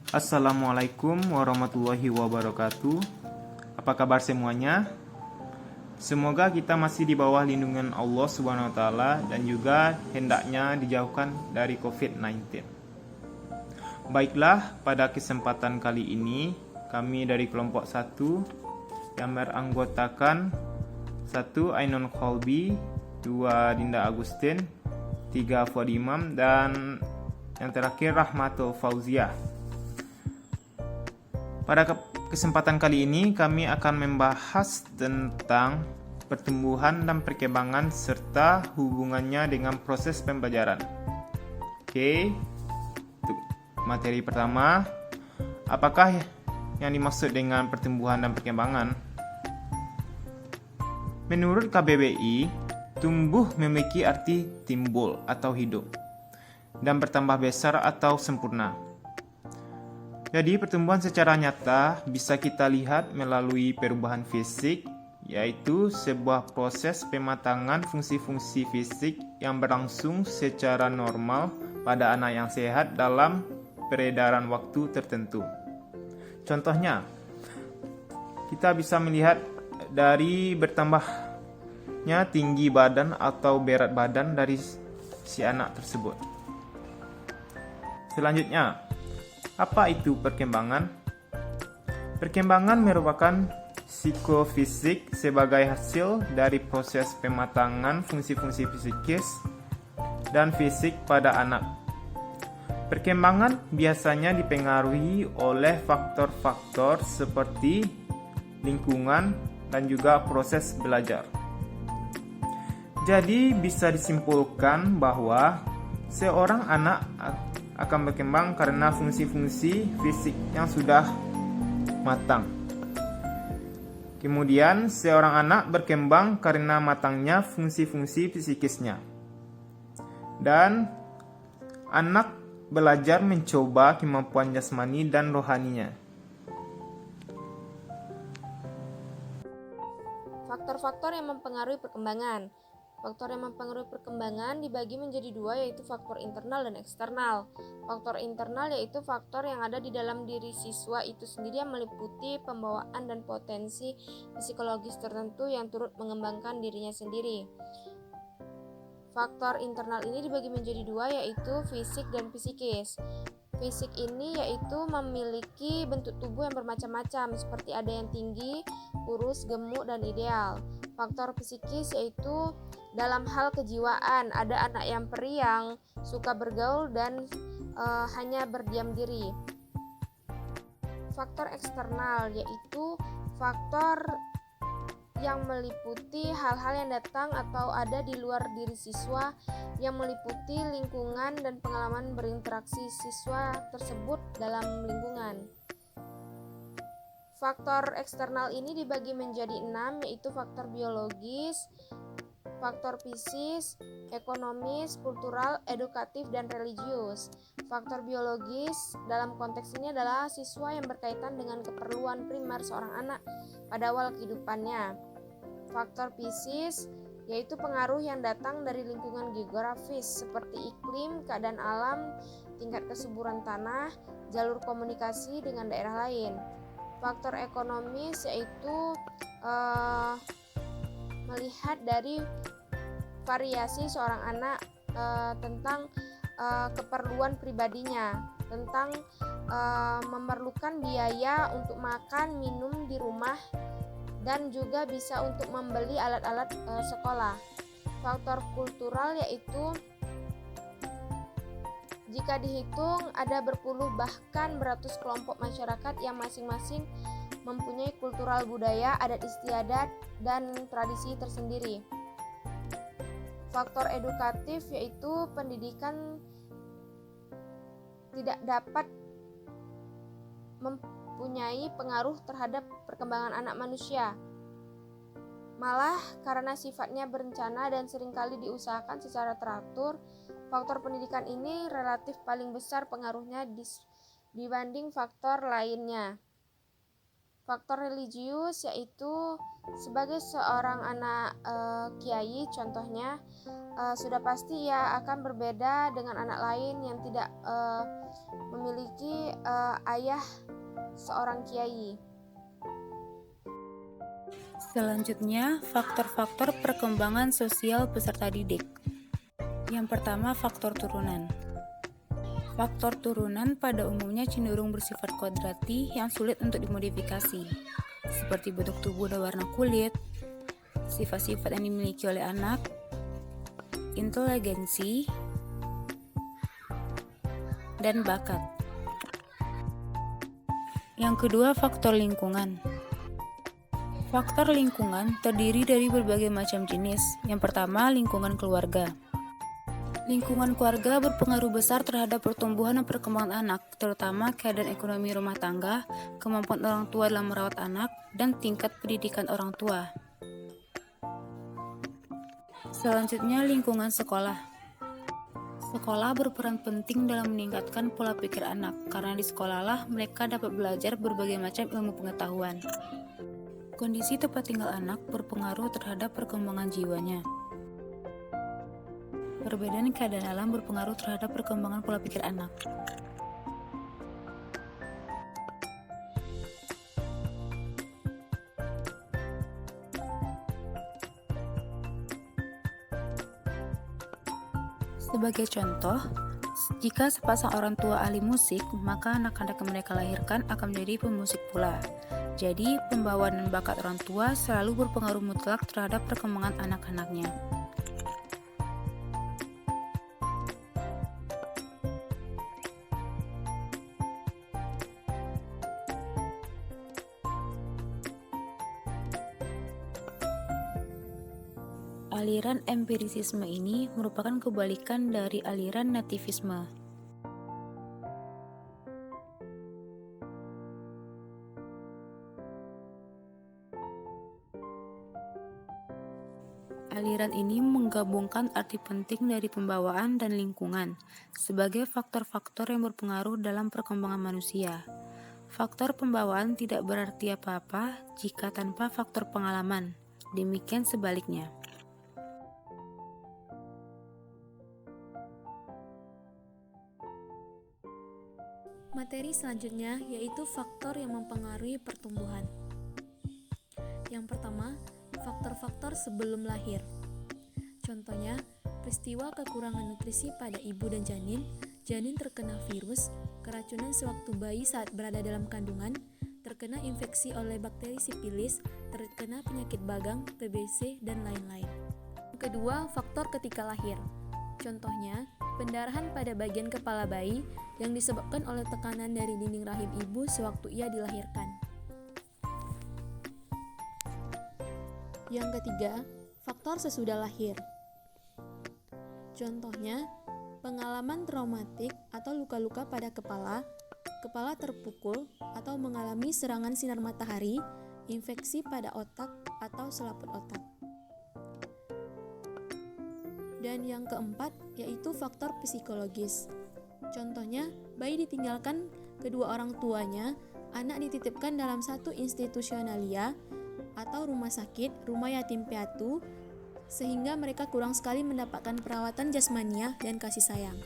Assalamualaikum warahmatullahi wabarakatuh. Apa kabar semuanya? Semoga kita masih di bawah lindungan Allah Subhanahu wa taala dan juga hendaknya dijauhkan dari COVID-19. Baiklah, pada kesempatan kali ini kami dari kelompok 1 yang beranggotakan 1 Ainun Kolbi, 2 Dinda Agustin, 3 Fuad Imam, dan yang terakhir Rahmatul Fauziah. Pada kesempatan kali ini kami akan membahas tentang pertumbuhan dan perkembangan serta hubungannya dengan proses pembelajaran. Oke, untuk materi pertama, apakah yang dimaksud dengan pertumbuhan dan perkembangan? Menurut KBBI, tumbuh memiliki arti timbul atau hidup dan bertambah besar atau sempurna. Jadi pertumbuhan secara nyata bisa kita lihat melalui perubahan fisik, yaitu sebuah proses pematangan fungsi-fungsi fisik yang berlangsung secara normal pada anak yang sehat dalam peredaran waktu tertentu. Contohnya, kita bisa melihat dari bertambahnya tinggi badan atau berat badan dari si anak tersebut. Selanjutnya, apa itu perkembangan? Perkembangan merupakan psikofisik sebagai hasil dari proses pematangan fungsi-fungsi psikis dan fisik pada anak. Perkembangan biasanya dipengaruhi oleh faktor-faktor seperti lingkungan dan juga proses belajar. Jadi bisa disimpulkan bahwa seorang anak akan berkembang karena fungsi-fungsi fisik yang sudah matang. Kemudian, seorang anak berkembang karena matangnya fungsi-fungsi psikisnya. Dan anak belajar mencoba kemampuan jasmani dan rohaninya. Faktor-faktor yang mempengaruhi perkembangan. Faktor yang mempengaruhi perkembangan dibagi menjadi dua, yaitu faktor internal dan eksternal. Faktor internal yaitu faktor yang ada di dalam diri siswa itu sendiri yang meliputi pembawaan dan potensi psikologis tertentu yang turut mengembangkan dirinya sendiri. Faktor internal ini dibagi menjadi dua, yaitu fisik dan psikis. Fisik ini yaitu memiliki bentuk tubuh yang bermacam-macam, seperti ada yang tinggi, kurus, gemuk, dan ideal. Faktor psikis yaitu dalam hal kejiwaan, ada anak yang periang, suka bergaul, dan hanya berdiam diri. Faktor eksternal yaitu faktor yang meliputi hal-hal yang datang atau ada di luar diri siswa, yang meliputi lingkungan dan pengalaman berinteraksi siswa tersebut dalam lingkungan. Faktor eksternal ini dibagi menjadi 6, yaitu faktor biologis, faktor fisik, ekonomis, kultural, edukatif, dan religius. Faktor biologis dalam konteks ini adalah siswa yang berkaitan dengan keperluan primer seorang anak pada awal kehidupannya. Faktor fisik yaitu pengaruh yang datang dari lingkungan geografis seperti iklim, keadaan alam, tingkat kesuburan tanah, jalur komunikasi dengan daerah lain. Faktor ekonomis yaitu melihat dari variasi seorang anak tentang keperluan pribadinya, tentang memerlukan biaya untuk makan, minum di rumah, dan juga bisa untuk membeli alat-alat sekolah. Faktor kultural yaitu jika dihitung ada berpuluh bahkan beratus kelompok masyarakat yang masing-masing mempunyai kultural budaya, adat istiadat, dan tradisi tersendiri. Faktor edukatif yaitu pendidikan tidak dapat mempunyai pengaruh terhadap perkembangan anak manusia. Malah karena sifatnya berencana dan seringkali diusahakan secara teratur, faktor pendidikan ini relatif paling besar pengaruhnya dibanding faktor lainnya. Faktor religius yaitu sebagai seorang anak kiai, contohnya sudah pasti ia akan berbeda dengan anak lain yang tidak memiliki ayah seorang kiai. Selanjutnya, faktor-faktor perkembangan sosial peserta didik. Yang pertama, faktor turunan. Faktor turunan pada umumnya cenderung bersifat kodrati yang sulit untuk dimodifikasi, seperti bentuk tubuh dan warna kulit, sifat-sifat yang dimiliki oleh anak, inteligensi, dan bakat. Yang kedua, faktor lingkungan. Faktor lingkungan terdiri dari berbagai macam jenis. Yang pertama, lingkungan keluarga. Lingkungan keluarga berpengaruh besar terhadap pertumbuhan dan perkembangan anak, terutama keadaan ekonomi rumah tangga, kemampuan orang tua dalam merawat anak, dan tingkat pendidikan orang tua. Selanjutnya, lingkungan sekolah. Sekolah berperan penting dalam meningkatkan pola pikir anak, karena di sekolahlah mereka dapat belajar berbagai macam ilmu pengetahuan. Kondisi tempat tinggal anak berpengaruh terhadap perkembangan jiwanya. Perbedaan keadaan alam berpengaruh terhadap perkembangan pola pikir anak. Sebagai contoh, jika sepasang orang tua ahli musik, maka anak-anak yang mereka lahirkan akan menjadi pemusik pula. Jadi, pembawaan dan bakat orang tua selalu berpengaruh mutlak terhadap perkembangan anak-anaknya. Aliran empirisisme ini merupakan kebalikan dari aliran nativisme. Aliran ini menggabungkan arti penting dari pembawaan dan lingkungan sebagai faktor-faktor yang berpengaruh dalam perkembangan manusia. Faktor pembawaan tidak berarti apa-apa jika tanpa faktor pengalaman, demikian sebaliknya. Materi selanjutnya yaitu faktor yang mempengaruhi pertumbuhan. Yang pertama, faktor-faktor sebelum lahir. Contohnya, peristiwa kekurangan nutrisi pada ibu dan janin terkena virus, keracunan sewaktu bayi saat berada dalam kandungan, terkena infeksi oleh bakteri sifilis, terkena penyakit bagang, TBC, dan lain-lain. Kedua, faktor ketika lahir. Contohnya, pendarahan pada bagian kepala bayi yang disebabkan oleh tekanan dari dinding rahim ibu sewaktu ia dilahirkan. Yang ketiga, faktor sesudah lahir. Contohnya, pengalaman traumatik atau luka-luka pada kepala terpukul atau mengalami serangan sinar matahari, infeksi pada otak atau selaput otak. Dan yang keempat yaitu faktor psikologis. Contohnya, bayi ditinggalkan kedua orang tuanya, anak dititipkan dalam satu institusionalia atau rumah sakit, rumah yatim piatu, sehingga mereka kurang sekali mendapatkan perawatan jasmania dan kasih sayang.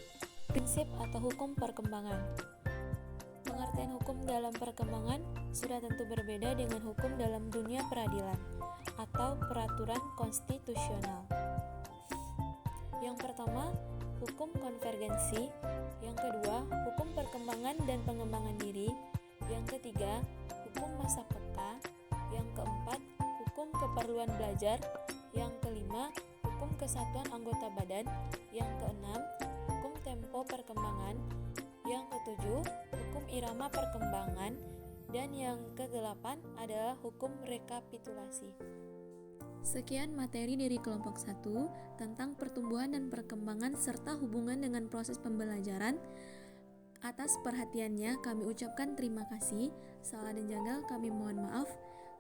Prinsip atau hukum perkembangan. Pengertian hukum dalam perkembangan sudah tentu berbeda dengan hukum dalam dunia peradilan atau peraturan konstitusional. Yang pertama, hukum konvergensi. Yang kedua, hukum perkembangan dan pengembangan diri. Yang ketiga, hukum masa peka. Yang keempat, hukum keperluan belajar. Yang kelima, hukum kesatuan anggota badan. Yang keenam, hukum tempo perkembangan. Yang ketujuh, hukum irama perkembangan. Dan yang kedelapan adalah hukum rekapitulasi. Sekian materi dari kelompok 1 tentang pertumbuhan dan perkembangan serta hubungan dengan proses pembelajaran. Atas perhatiannya kami ucapkan terima kasih. Salah dan janggal kami mohon maaf.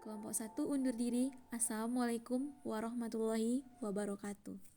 Kelompok 1 undur diri. Assalamualaikum warahmatullahi wabarakatuh.